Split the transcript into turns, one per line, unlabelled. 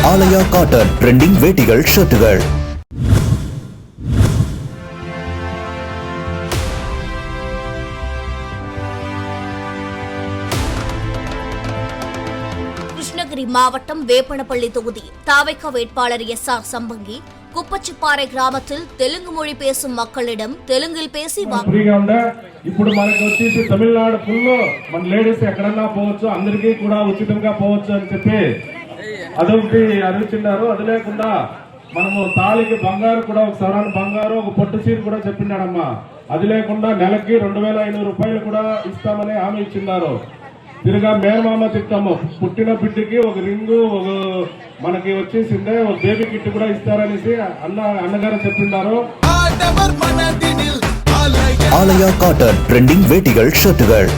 ஆலயா cotton trending வேட்டிகள் ஷர்ட்டுகள்.
Krishnagiri மாவட்டம் வேப்பனப்பள்ளி தொகுதி தாவைக்கா வேட்பாளர் எஸ்.ஆர். சம்பங்கி కుప్పచిపారె గ్రామத்தில் తెలుగు మொழి పేసుం மக்களிடம் తెలుగులో పేసి
ఇప్పుడు మనకు వచ్చేసి తమిళనాడు ఫుల్ మన లేడీస్ ఎక్కడన్నా పోవచ్చు, అందరికీ కూడా ఉచితంగా పోవచ్చు అని చెప్పి అదొకటి అడుగుతున్నారు. అది లేకుండా మనము తాళికి బంగారు కూడా ఒక సవరాన బంగారు ఒక పొట్టు చీర కూడా చెప్పిండాడమ్మా. అది లేకుండా నెలకి 2500 రూపాయలు కూడా ఇస్తామని హామీ ఇచ్చిన్నారు. తిరిగా మేనమామ తిట్టాము, పుట్టిన బిడ్డకి ఒక రింగు ఒక మనకి వచ్చేసిందే ఒక బేబీ కిట్ కూడా ఇస్తారనేసి అన్నగారు చెప్తున్నారు.
ஆலயா காட்டன் ட்ரெண்டிங் வேட்டிகள் ஷர்ட்டுகள்.